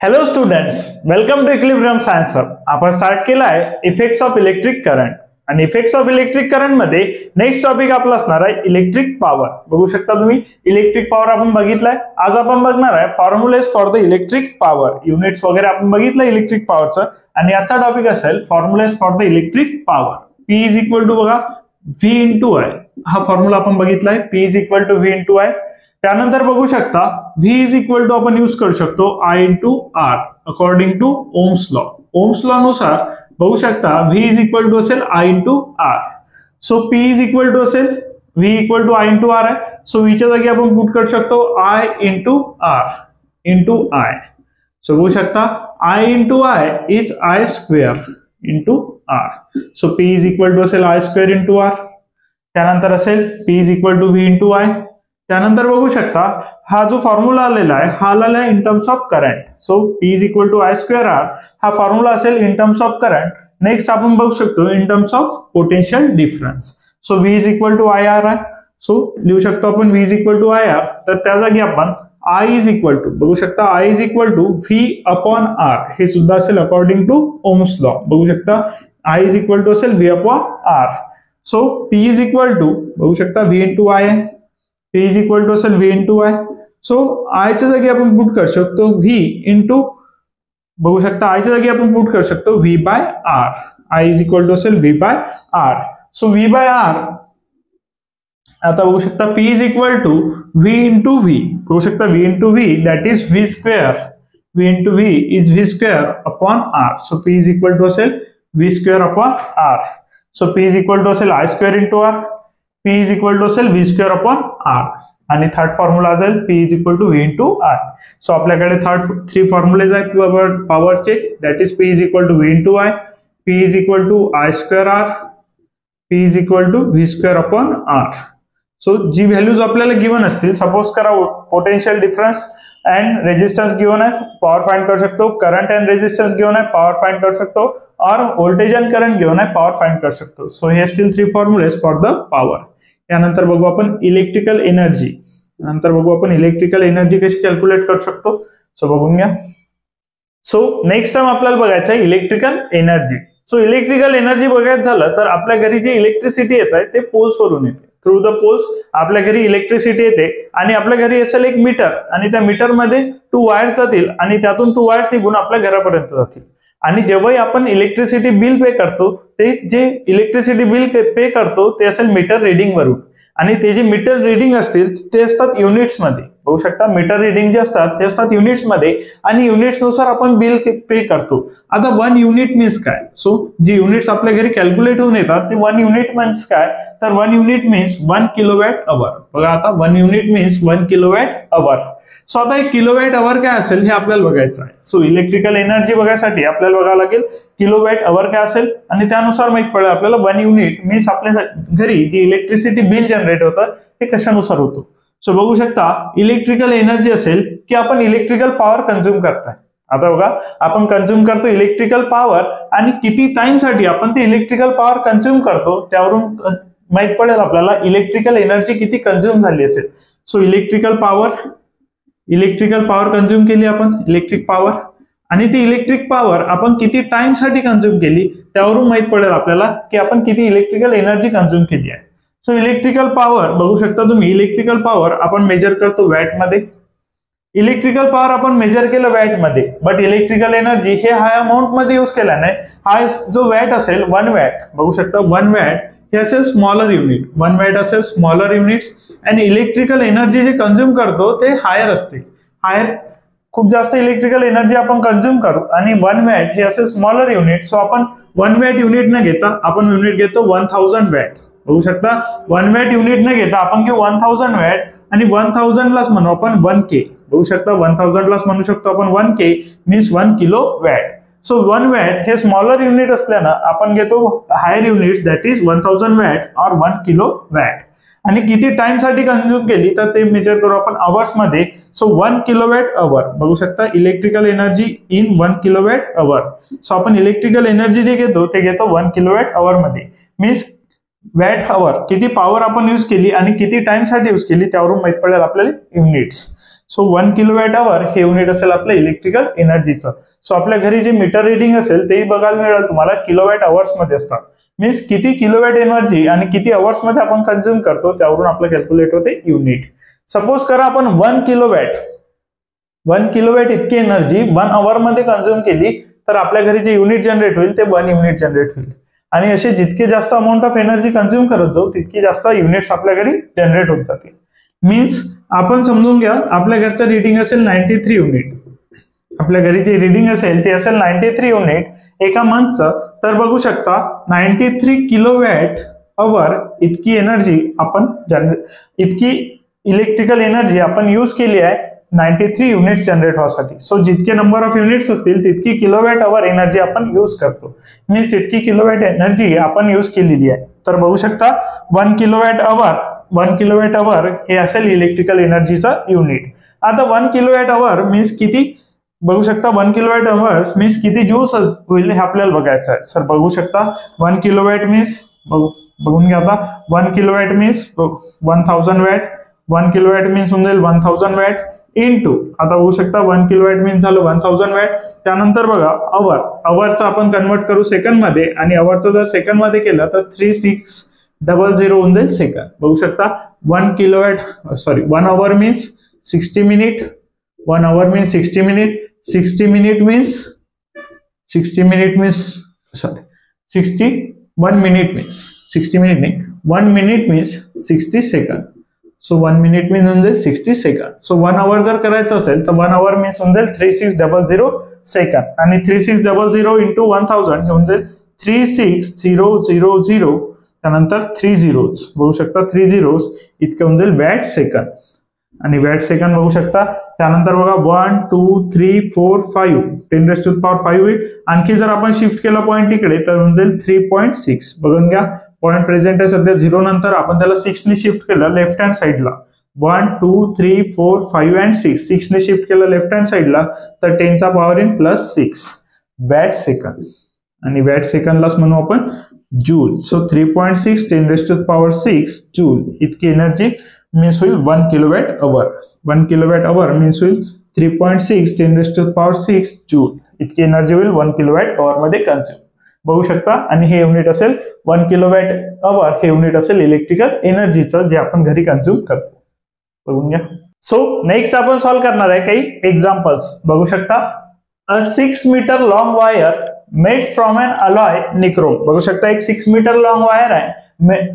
Hello students, welcome to equilibrium science hub. आपण start केला आहे इफेक्ट्स ऑफ इलेक्ट्रिक करंट आणि इफेक्ट्स ऑफ इलेक्ट्रिक करंट मध्ये next topic आपला असणार आहे इलेक्ट्रिक पॉवर. बघू शकता तुम्ही इलेक्ट्रिक पॉवर आपण बघितलाय. आज आपण बघणार आहे formulas for the electric power. Units वगैरे आपण बघितलं इलेक्ट्रिक पॉवरचं आणि आजचा टॉपिक असेल formulas for the electric power. P is equal to बघा V इंटू आय, हा फॉर्म्युला आपण बघितलाय. P is equal to V into I. त्यानंतर बघू शकता V इज इक्वल टू आपण यूज करू शकतो I into R according to Ohm's law. Ohm's law नुसार बघू शकता V इज इक्वल टू असेल I into R. So P is equal to असेल V equal to I into R आहे. So V च्या जागी आपण पुट करू शकतो I into R into I. So बघू शकता I into I is I square into R. So P is equal to असेल I स्क्वेअर इंटू R. त्यानंतर असेल P is equal to V into I. त्यानंतर बघू शकता हा जो फॉर्म्युला आलेला आहे हा आलेला आहे in terms of current. So P is equal to I square R हा फॉर्म्युला असेल in terms of current. Next आपण बघू शकतो in terms of potential difference. So V is equal to IR आहे. सो लिहू शकतो आपण V is equal to IR. तर त्या जागी आपण I इज इक्वल टू बघू शकता I is equal to V upon R हे सुद्धा असेल अकॉर्डिंग टू ओम्स लॉ. बघू शकता I इज इक्वल टू असेल V upon R. So P is equal to बघू शकता V इंटू I आहे. P इज इक्वल टू असेल V into I. So I च्या जागी आपण पुट करू शकतो V इंटू बघू शकता आय च्या जागी आपण पुट करू शकतो V by R. I is equal to असेल V by R. So V by R आता बघू शकता P is equal to V into V. बघू शकता V into V that is V square. V into V is V square upon R. So P is equal to असेल V square upon R. So P is equal to असेल I square into R. P is equal to असेल V square upon R. आणि third formula असेल P is equal to V into I. So आपल्याकडे three formulas आहेत पॉवरचे. That is P is equal to V into I, P is equal to I square R, P is equal to V square upon R. So जी values आपल्याला given असतील, suppose करा potential difference and resistance given आहे, power find करू शकतो. Current and resistance given आहे, power find करू शकतो. और व्होल्टेज अँड करंट गिव्हन आहे, पॉवर फाइंड करू शकतो. सो हे असतील three formulas for the power. त्यानंतर बघू आपण इलेक्ट्रिकल एनर्जी. नंतर बघू आपण इलेक्ट्रिकल एनर्जी कशी कॅल्क्युलेट करू शकतो. सो बघून घ्या. सो नेक्स्ट टाइम आपल्याला बघायचं आहे electrical energy. So electrical energy बघायचं झालं तर आपल्या घरी जे इलेक्ट्रिसिटी येत आहे ते पोल्स वरून येते. थ्रू द पोल्स आपल्या घरी इलेक्ट्रिसिटी येते आणि आपल्या घरी असेल एक मीटर आणि त्या मीटर मध्ये 2 वायर्स जातील आणि त्यातून 2 वायर्स निघून आपल्या घरापर्यंत जातील. आणि जेव्हाही आपण इलेक्ट्रिसिटी बिल पे करतो ते जे इलेक्ट्रिसिटी बिल पे करतो ते असेल मीटर रिडिंग वरून. आणि ते जे मीटर रिडिंग असतील ते असतात युनिट्स मध्ये. बघू शकता मीटर रिडिंग जे असतात ते असतात युनिट्स मध्ये आणि युनिट्स नुसार आपण बिल पे करतो. आता 1 युनिट मीन्स काय? सो जी युनिट्स आपल्या घरी कॅल्क्युलेट होऊन येतात ते 1 युनिट मीन्स काय? तर 1 युनिट मीन्स 1 किलोवॅट अवर. बघा आता 1 unit means 1 kilowatt our. So आता एक किलोवॅट अवर काय असेल हे आपल्याला बघायचं आहे. सो इलेक्ट्रिकल एनर्जी बघायसाठी आपल्याला बघावं लागेल किलोवॅट अवर काय असेल आणि त्यानुसार माहित पडेल आपल्याला 1 युनिट मीन्स आपल्या घरी जी इलेक्ट्रिसिटी बिल जनरेट होतं ते कशानुसार होतं. सो बघू शकता इलेक्ट्रिकल एनर्जी असेल की आपण इलेक्ट्रिकल पॉवर कंझ्युम करताय. आता बघा आपण कंझ्युम करतो इलेक्ट्रिकल पॉवर आणि किती टाइम साठी आपण ते इलेक्ट्रिकल पॉवर कंझ्युम करतो त्यावरून माहित पडेल आपल्याला इलेक्ट्रिकल एनर्जी किती कंझ्युम झाली असेल. सो इलेक्ट्रिकल पॉवर कंझ्युम केली आपण इलेक्ट्रिक पॉवर आणि ती इलेक्ट्रिक पॉवर आपण किती टाइम साठी कंझ्युम केली त्यावरून माहित पडेल आपल्याला की आपण किती इलेक्ट्रिकल एनर्जी कंझ्युम केली आहे. सो इलेक्ट्रिकल पॉवर बघू शकता तुम्ही इलेक्ट्रिकल पॉवर आपण मेजर करतो वॅट मध्ये. इलेक्ट्रिकल पॉवर आपण मेजर केलं वॅट मध्ये, बट इलेक्ट्रिकल एनर्जी हे हाय अमाऊंट मध्ये यूज केल्याने हा जो वॅट असेल 1 वॅट बघू शकता 1 वॅट हे असेल स्मॉलर युनिट. 1 वॅट असेल स्मॉलर युनिट्स आणि इलेक्ट्रिकल एनर्जी जे कंझ्युम करतो ते हायर असते. हायर खूप जास्त इलेक्ट्रिकल एनर्जी आपण कंझ्युम करू आणि 1 वॅट हे असेल स्मॉलर युनिट. सो आपण 1 वॅट युनिट न घेता आपण युनिट घेतो 1000 वॅट. बघू शकता 1 वॅट युनिट न घेता आपण घेऊ 1000 वॅट आणि 1000 लाच म्हणू आपण 1K. बघू शकता 1000 लाच म्हणू शकतो आपण 1K means 1 kilo watt. So 1 watt हे स्मॉलर युनिट असल्यानं आपण घेतो higher unit that is 1000 watt और 1 किलो वॅट. आणि किती टाइम साठी कंझ्युम केली तर ते मेजर करू आपण अवर्स मध्ये. सो 1 किलोवॅट अवर बघू शकता electrical energy in 1 kilowatt our. So आपण इलेक्ट्रिकल एनर्जी जे घेतो ते घेतो 1 किलोवॅट अवर मध्ये. मीन्स वॅट अवर किती पॉवर आपण यूज केली आणि किती टाइम साठी यूज केली त्यावरून माहित पडेल आपल्याला युनिट्स. सो 1 किलोवॅट आवर हे युनिट असेल आपलं इलेक्ट्रिकल एनर्जीचं. सो आपल्या घरी जे मीटर रिडिंग असेल तेही बघायला मिळेल तुम्हाला किलोवॅट आवर्स मध्ये असतात. मीन्स किती किलोवॅट एनर्जी आणि किती आवर्स मध्ये आपण कंझ्युम करतो त्यावरून आपलं कॅल्क्युलेट होते युनिट. सपोज करा आपण 1 किलोवॅट इतकी एनर्जी 1 आवर मध्ये कंझ्युम केली तर आपल्या घरी जे युनिट जनरेट होईल ते 1 युनिट जनरेट होईल. आणि असे जितके जास्त अमाऊंट ऑफ एनर्जी कंझ्युम करत जाऊ तितकी जास्त युनिट्स आपल्या घरी जनरेट होत जातील. मीन्स आपण समजून घ्या आपल्या घरचं रिडिंग असेल 93 युनिट. आपल्या घरी जे रिडिंग असेल ते असेल 93 युनिट एका मंथचं. तर बघू शकता 93 किलोवॅट आवर इतकी एनर्जी आपण इतकी इलेक्ट्रिकल एनर्जी आपण यूज केली आहे 93 युनिट्स जनरेट होण्यासाठी. सो जितके नंबर ऑफ युनिट्स असतील तितकी किलोवॅट आवर एनर्जी आपण यूज करतो. मीन्स तितकी किलोवॅट एनर्जी आपण यूज केलेली आहे. तर बघू शकता 1 किलोवॅट आवर हे असेल इलेक्ट्रिकल एनर्जीचा युनिट. आता 1 किलोवॅट आवर मीन्स किती बघू शकता 1 किलोवॅट आवर्स मीन्स किती जूल्स होईल हे आपल्याला बघायचं आहे. सर बघू शकता 1 किलोवॅट मीन्स बघून घ्या आता 1 kilowatt means 1000 watt. 1 kilowatt means होऊन जाईल 1000 वॅट इंटू आता बघू शकता 1 किलोवॅट मीन्स झालं 1000 वॅट. त्यानंतर बघा अवरचं आपण कन्वर्ट करू सेकंड मध्ये आणि अवरचं जर सेकंड मध्ये केलं तर 3600 होऊन जाईल सेकंड. बघू शकता 1 hour means 60 minute. 1 hour means 60 minute. 61 minute means 60 minute नाही 1 minute means 60 second. So 1 minute means होऊन जाईल 60 सेकंड. सो 1 आवर जर करायचं असेल तर 1 आवर मीन्स होऊन जाईल 3600 सेकंड. आणि 3600 इंटू 1000 हे होऊन जाईल 36000 त्यानंतर 3 zeros बघू शकता 3 zeros इतके होऊन जाईल वॅट सेकंड. आणि वॅट सेकंड बघू शकता. त्यानंतर बघा 1 2 3 4 5 10⁵ होईल. आणखी जर आपण शिफ्ट केला पॉईंट इकडे तर होऊन जाईल 3.6. बघून घ्या पॉईंट प्रेझेंट आहे सध्या 0 नंतर आपण त्याला 6 ने शिफ्ट केलं लेफ्ट हँड साइडला. 1 2 3 4 5 and 6 ने शिफ्ट केलं लेफ्ट हँड साइडला तर 10चा पॉवर इन +6 वॅट सेकंड. आणि वॅट सेकंडलाच म्हणू आपण जूल. सो 3.6 10⁶ जूल इतकी एनर्जी मीन्स होईल 1 किलोवॅट आवर. 1 किलोवॅट आवर मीन्स होईल 3.6 10⁶ जूल इतकी एनर्जी होईल 1 किलोवॅट आवर मध्ये कंझ्युम. बघू शकता. आणि हे युनिट असेल 1 किलोवॅट आवर हे युनिट असेल इलेक्ट्रिकल एनर्जीचं जे आपण घरी कंझ्युम करतो. बघून घ्या. सो नेक्स्ट आपण सॉल्व्ह करणार आहे काही एक्झाम्पल्स. बघू शकता a 6 metre long wire made from an alloy nichrome. बघू शकता एक 6 मीटर लॉंग वायर आहे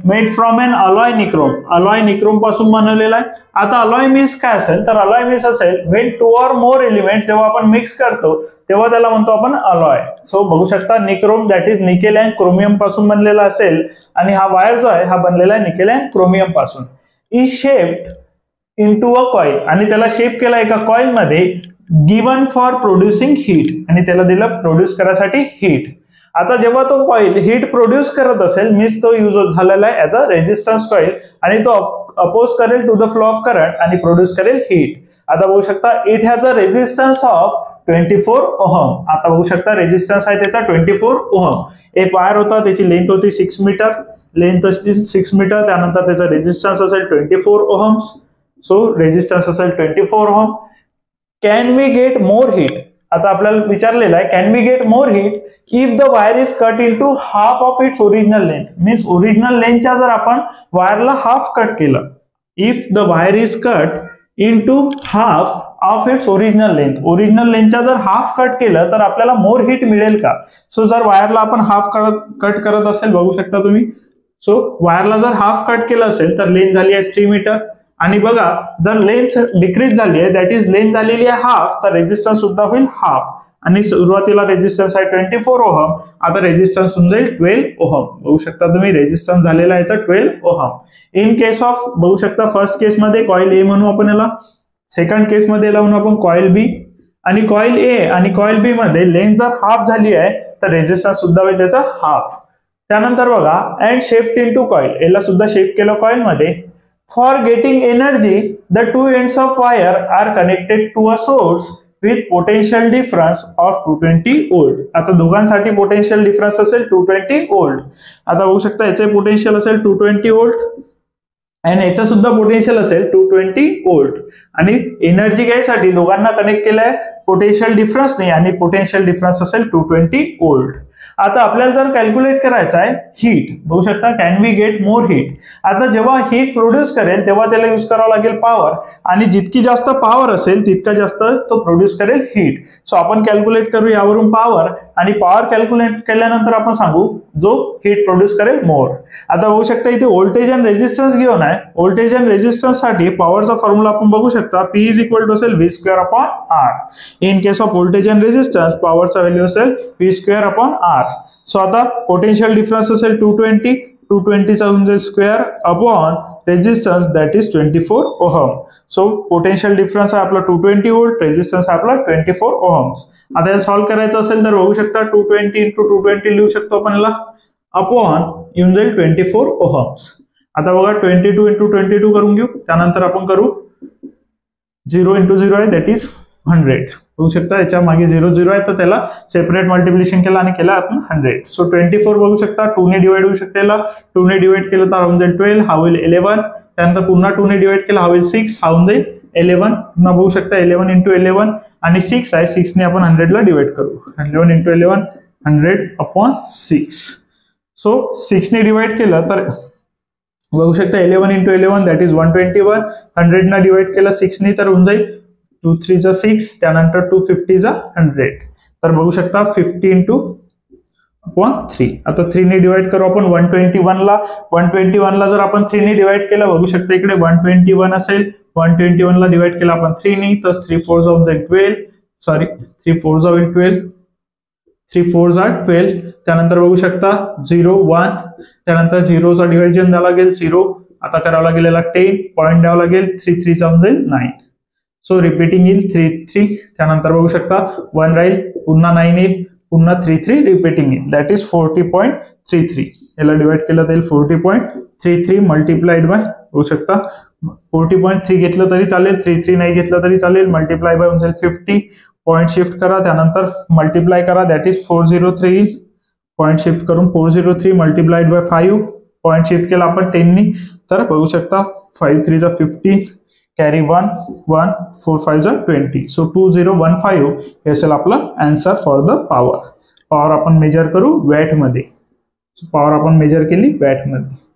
made from an alloy nichrome. Alloy nichrome पासून बनवलेला आहे. आता अलॉय मीन्स काय असेल तर अलॉय मीन्स असेल व्हेन 2 or more एलिमेंट्स जेव्हा आपण मिक्स करतो तेव्हा त्याला म्हणतो आपण अलॉय. सो बघू शकता nichrome that is nickel and chromium पासून बनलेला असेल आणि हा वायर जो आहे हा बनलेला आहे निकेल अँड क्रोमियम पासून. Is shaped into a coil आणि त्याला शेप केला एका कॉइल मध्ये गिवन फॉर प्रोड्युसिंग हीट आणि त्याला दिलं प्रोड्यूस करायसाठी हीट. आता जेव्हा तो कॉइल हीट प्रोड्यूस करत असेल मीन्स तो यूज झालेला आहे ऍज अ रेजिस्टन्स कॉइल आणि तो अपोज करेल to the flow of current आणि प्रोड्यूस करेल हीट. आता बघू शकता it has a resistance of 24 ohm. आता बघू शकता रेजिस्टन्स आहे त्याचा 24 ओहम. एक वायर होता त्याची लेंथ होती 6 मीटर. लेंथ असतील 6 मीटर. त्यानंतर त्याचा रेजिस्टन्स असेल 24 ओहम्स. सो रेजिस्टन्स असेल 24 ohm. Can we get more heat. आता आपल्याला विचारलेलं आहे can we get more heat if the wire is cut into half of its original length. Means original लेंथच्या जर आपण वायरला हाफ कट केलं. If the wire is cut into half of its original length. Original लेंथच्या जर half cut केलं तर आपल्याला मोर हीट मिळेल का. सो जर वायरला आपण हाफ कट करत असेल बघू शकता तुम्ही. सो वायरला जर हाफ कट केलं असेल तर लेंथ झाली आहे 3 मीटर. आणि बघा जर लेंथ डिक्रीज झाली आहे दॅट इज लेंथ झालेली आहे हाफ तर रेजिस्टन्स सुद्धा होईल हाफ. आणि सुरुवातीला रेजिस्टन्स आहे 24 ओहम. आता रेजिस्टन्स होऊन जाईल 12 ओहम. बघू शकता तुम्ही रेजिस्टन्स झालेला आहे 12 ओहम. इन केस ऑफ बघू शकता फर्स्ट केस मध्ये कॉइल ए म्हणू आपण याला. सेकंड केस मध्ये लावून आपण कॉइल बी. आणि कॉइल ए आणि कॉइल बी मध्ये लेंथ जर हाफ झाली आहे तर रेजिस्टन्स सुद्धा होईल त्याचा हाफ. त्यानंतर बघा अँड शेफ्ट इनटू कॉइल. याला सुद्धा शेप केलं कॉइल मध्ये. For getting energy, the two ends of wire are connected to a source with potential difference of 220 volt. आता दोघांसाठी पोटेन्शियल डिफरन्स असेल 220 volt. आता बघू शकता याचे पोटेन्शियल असेल 220 volt आणि याचं सुद्धा पोटेन्शियल असेल 220 व्होल्ट आणि एनर्जी घ्यायसाठी दोघांना कनेक्ट केलंय पोटेन्शियल डिफरन्सने आणि पोटेन्शियल डिफरन्स असेल 220 व्होल्ट. आता आपल्याला जर कॅल्क्युलेट करायचं आहे हीट, बघू शकता can we get more heat. आता जेव्हा हीट प्रोड्यूस करेल तेव्हा त्याला यूज करावं लागेल पॉवर आणि जितकी जास्त पॉवर असेल तितका जास्त तो प्रोड्यूस करेल हीट. सो आपण कॅल्क्युलेट करू यावरून पॉवर आणि पॉवर कॅल्क्युलेट केल्यानंतर आपण सांगू जो हीट प्रोड्यूस करेल मोर. आता बघू शकता इथे व्होल्टेज अँड रेझिस्टन्स घेऊन आहे. व्होल्टेज अँड रेझिस्टन्स साठी पॉवरचा फॉर्म्युला आपण बघू शकता P इज इक्वल टू असेल V square upon R. In case of voltage and resistance पॉवरचा व्हॅल्यू असेल V square upon R. So आता पोटेन्शियल डिफरन्स असेल 220 चा होऊन जाईल square upon resistance that is 24 ohm. So potential difference आहे आपला 220 व्होल्ट, रेझिस्टन्स आहे आपला 24 ओहम्स. आता याला सॉल्व्ह करायचं असेल तर बघू शकता 220 इंटू 220 लिहू शकतो आपण याला अपॉन येऊन जाईल 24 ओहम्स. आता बघा 22 इंटू 22 करून घेऊ, त्यानंतर आपण करू 0 इंटू 0 आहे दॅट इज 100. बघू शकता याच्या मागे 0 0 आहे तर त्याला सेपरेट मल्टिप्लिकेशन केला आणि केला आपण 100. सो 24 बघू शकता 2 ने डिवाइड होऊ शकते, 2 ने डिवाइड केलं तर होऊन जाईल 12, हा होईल 11. त्यानंतर पुन्हा 2 ने डिवाइड केला हा होईल 6, हा होऊन जाईल 11. पुन्हा बघू शकता 11 इंटू 11 आणि 6 आहे, 6 ने आपण 100 ला डिवाइड करू. 11 इंटू 11 100 अपॉन 6. सो 6 ने डिवाइड केलं तर बघू शकता 11 इंटू 11 दॅट इज 121. 100 ना डिवाइड केलं 6 ने तर होऊन जाईल 2 3 जा 6, त्यानंतर 250 जा 100. तर बघू शकता 50 इंटू अपॉन 3. आता 3 ने डिवाइड करू आपण 121 ला. 121 ला जर आपण 3 ने डिवाइड केलं बघू शकता इकडे 121 असेल. 121 ला डिवाइड केलं आपण 3 ने तर 3 4 जा 12, सॉरी 3 4 जा 12, 3 4 जा 12. त्यानंतर बघू शकता 0 1, त्यानंतर 0 चा डिव्हिजन द्यावं लागेल 0. आता करावं लागेल याला 10 पॉईंट द्यावं लागेल 3 3 चा होऊन जाईल 9. सो रिपीटिंग येईल 3 3, त्यानंतर बघू शकता 1 राहील, पुन्हा 9 येईल, पुन्हा 3 3 रिपीटिंग येईल दॅट इज 40.33. याला डिवाइड केलं तर 40.33 मल्टिप्लाइड बाय बघू शकता 40.3 घेतलं तरी चालेल, 3 3 नाही घेतलं तरी चालेल, मल्टिप्लाय बाय होऊन जाईल 50. पॉईंट शिफ्ट करा त्यानंतर मल्टिप्लाय करा दॅट इज 403 येईल. पॉईंट शिफ्ट करून 403 मल्टिप्लाइड बाय 5. पॉईंट शिफ्ट केला आपण 10 नी तर बघू शकता 5 3 जा 15, कॅरी 1 1, 4 5 जा 20. सो 2015 हे असेल आपलं answer for the power. Power आपण मेजर करू वॅट मध्ये. पॉवर आपण मेजर केली वॅट मध्ये.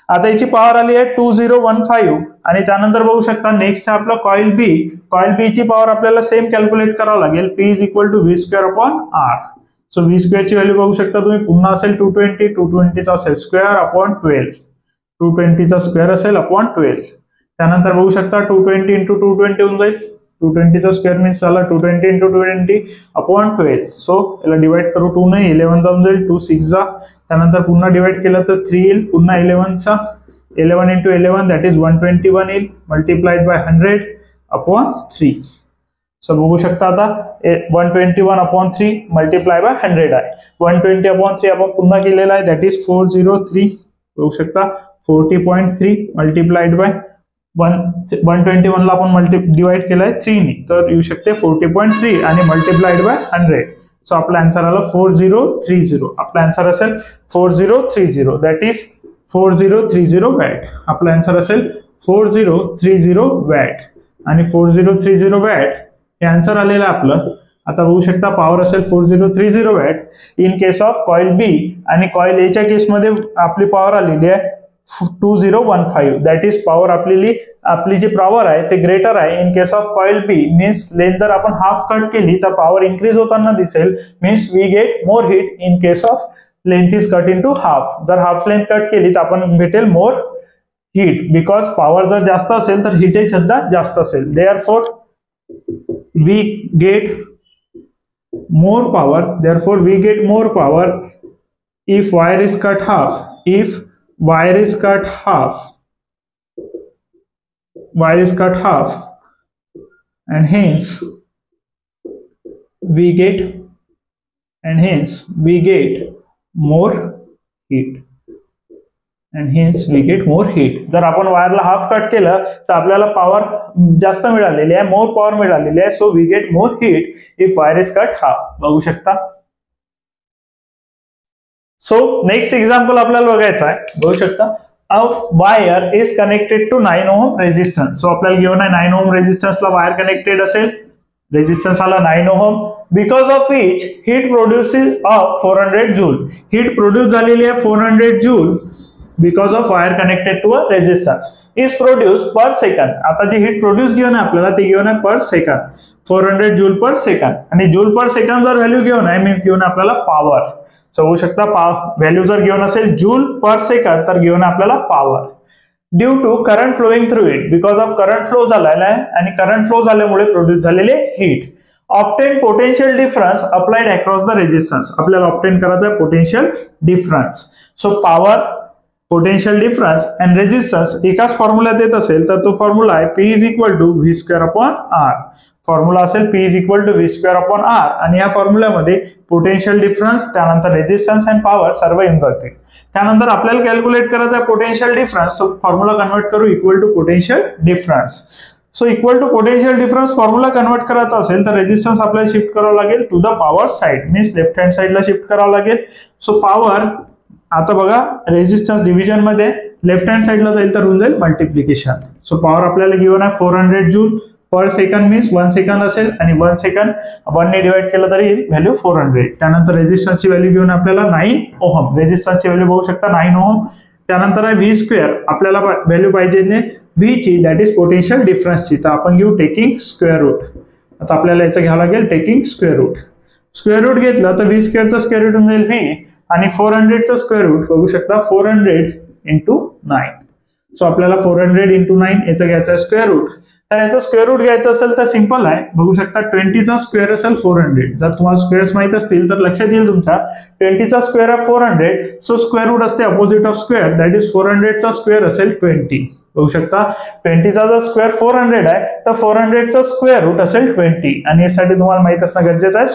आता याची पॉवर आली आहे 2015 आणि त्यानंतर बघू शकता नेक्स्ट आहे आपलं कॉइल बी. कॉइल बी ची पॉवर आपल्याला सेम कॅल्क्युलेट करावं लागेल. P is equal to V square upon R. So V square ची व्हॅल्यू बघू शकता तुम्ही, पुन्हा असेल 220 चा असेल स्क्वेअर अपॉन 12, 220 चा स्क्वेअर असेल अपॉन 12. त्यानंतर बघू शकता 220 इंटू 220 होऊन जाईल. 220 चा स्क्वेअर मीन्स झाला 220 इंटू 220 अपॉन 12. सो याला डिवाइड करू 2 ने 11 जाऊन जाईल 2 6 जा, त्यानंतर पुन्हा डिवाइड केलं तर 3 येईल, पुन्हा 11 चा 11 इंटू 11 दॅट इज 121 येईल मल्टिप्लाइड बाय 100 अपॉन 3. सो बघू शकता आता 121 अपॉन 3 मल्टिप्लाय बाय 100 आहे. 120 अपॉन 3 आपण पुन्हा केलेला आहे दॅट इज 403. बघू शकता 40.3 मल्टिप्लाइड बाय 121 ला आपण डिवाइड केलाय 3 ने तर येऊ शकते 40.3 आणि मल्टिप्लाइड बाय 100. सो आपला आन्सर आला 4030. आपला आन्सर असेल 4030 दॅट इज 4030 वॅट. आपला आन्सर असेल 4030 वॅट आणि 4030 वॅट हे आन्सर आलेलं आहे आपलं. आता बघू शकता पॉवर असेल 4030 watt in case of coil B आणि कॉइल एच्या केसमध्ये आपली पॉवर आलेली आहे 2015 दॅट इज पॉवर आपली जी पॉवर आहे ते ग्रेटर आहे in case of coil B. Means length जर आपण हाफ कट केली तर पॉवर इन्क्रीज होताना दिसेल. Means we get more heat in case of length is cut in to half. जर हाफ लेंथ कट केली तर आपण भेटेल मोर हीट बिकॉज पॉवर जर जास्त असेल तर हीटही सुद्धा जास्त असेल. Therefore we get more power. Therefore we get more power if wire is cut half. If wire is cut half, and hence we get more heat. जर आपण वायरला हाफ कट केलं तर आपल्याला पॉवर जास्त मिळालेली आहे, मोर पॉवर मिळालेली आहे. So we get more heat if wire is cut half. बघू शकता. सो नेक्स्ट एक्झाम्पल आपल्याला बघायचं आहे. बघू शकता a wire is connected to 9 ohm resistance. So आपल्याला गिव्हन आहे 9 ohm resistance ला वायर कनेक्टेड असेल, रेजिस्टन्स आला 9 ohm, because of which heat produces of 400 joule. Heat produce झालेली आहे 400 joule because of wire connected to a resistance is produce per second. आता जी heat produce given आहे आपल्याला ती गिव्हन आहे per second 400 joule per second. आणि joule per second जर व्हॅल्यू गिव्हन आहे मीन्स गिव्हन आपल्याला पॉवर. सो होऊ शकता व्हॅल्यू जर गिव्हन असेल जूल पर सेकंड तर गिव्हन आपल्याला power. Due to current flowing through it, because of current flow झालेला आहे आणि करंट फ्लो झाल्यामुळे प्रोड्यूस झालेले heat. Obtain potential difference applied across the resistance. आपल्याला ऑब्टेन करायचा आहे potential difference. So power, potential difference and resistance एकाच फॉर्म्युल्यात येत असेल तर तो फॉर्म्युला आहे P is equal to V square upon R. Formula असेल P is equal to V square upon R आणि या फॉर्म्युल्यामध्ये पोटेन्शियल डिफरन्स, त्यानंतर रेजिस्टन्स अँड पॉवर सर्व येऊन जाते. त्यानंतर आपल्याला कॅल्क्युलेट करायचा आहे potential difference. So formula convert करू equal to potential difference. So equal to potential difference formula convert करायचा असेल तर रेजिस्टन्स आपल्याला शिफ्ट करावं लागेल to the power side, means left hand साइडला शिफ्ट करावं लागेल. सो पॉवर आता बघा रेजिस्टन्स डिव्हिजन मध्ये लेफ्ट हँड साइडला जाईल तर होऊन जाईल मल्टिप्लिकेशन. सो पॉवर आपल्याला गिव्हन आहे 400 joule per second, means 1 second असेल आणि 1 सेकंड 1 ने डिवाइड केलं तरी व्हॅल्यू 400. त्यानंतर रेजिस्टन्सची व्हॅल्यू घेऊन आपल्याला 9 ओहम. रेजिस्टन्सची व्हॅल्यू बघू शकता 9 ओहम. त्यानंतर आहे व्ही स्क्वेअर, आपल्याला व्हॅल्यू पाहिजे व्ही ची, दॅट इज पोटेन्शियल डिफरन्सची. तर आपण घेऊ टेकिंग स्क्वेअर रूट. आता आपल्याला याचं घ्यावं लागेल taking square root. Square root घेतलं तर व्ही स्क्वेअरचं स्क्वेअर रूट होऊन जाईल व्ही आणि 400चं स्क्वेअर रूट बघू शकता 400 इंटू 9. सो आपल्याला 400 इंटू 9 याचं घ्यायचं आहे स्क्वेअर रूट. तर याचं स्क्वेअर रूट घ्यायचं असेल तर सिंपल आहे, बघू शकता 20चा स्क्वेअर असेल 400. जर तुम्हाला स्क्वेअर्स माहित असतील तर लक्षात येईल तुमच्या 20चा स्क्वेअर आहे 400. सो स्क्वेअर रूट असते opposite of square, that is 400चा स्क्वेअर असेल 20. बघू शकता 20चा जर स्क्वेअर 400 आहे तर 400चा स्क्वेअर रूट असेल 20. आणि यासाठी तुम्हाला माहित असणं गरजेचं आहे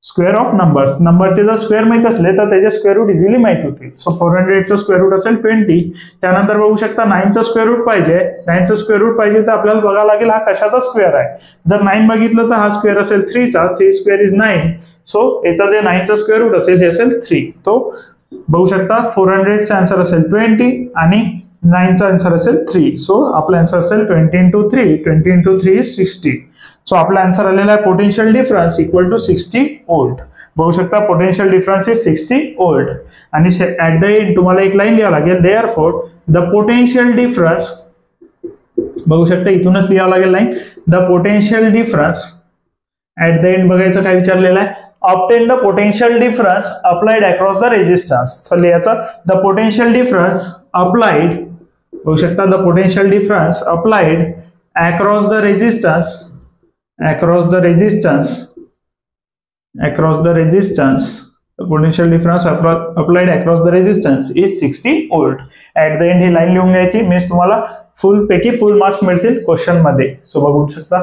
स्क्वेअर ऑफ नंबर्स. नंबरचे जर स्क्वेअर माहित असले तर त्याचे स्क्वेअर रूट इझिली माहित होतील. सो 400चं स्क्वेअर रूट असेल 20. त्यानंतर बघू शकता 9चं स्क्वेअर रूट पाहिजे. 9चं स्क्वेअर रूट पाहिजे तर आपल्याला बघावं लागेल हा कशाचा स्क्वेअर आहे. जर 9 बघितलं तर हा स्क्वेअर असेल 3चा, 3 स्क्वेअर इज 9. सो याचा जे 9चं स्क्वेअर रूट असेल हे असेल 3. तो बघू शकता 400चा आन्सर असेल 20 आणि 9चा आन्सर असेल 3. सो आपला आन्सर असेल 20 इंटू 3. 20 into 3 is 60. सो आपला आन्सर आलेला आहे potential difference equal to 60 volt. बघू शकता पोटेन्शियल डिफरन्स इज 60 व्होल्ट. आणि ऍट द एंड तुम्हाला एक लाईन लिहावं लागेल, देअरफॉर द पोटेन्शियल डिफरन्स, बघू शकता इथूनच लिहावं लागेल line, the potential difference at the end बघायचं काय विचारलेलं आहे, obtain the potential difference applied across the resistance. So लिहायचं द पोटेन्शियल डिफरन्स अप्लाइड, बघू शकता the potential difference applied across the resistance, across the resistance the potential difference applied across the resistance is 60 volt. at the end he line लिहून घ्यायची, means तुम्हाला फुल पैकी फुल marks मिळतील question मध्ये. So बघू शकता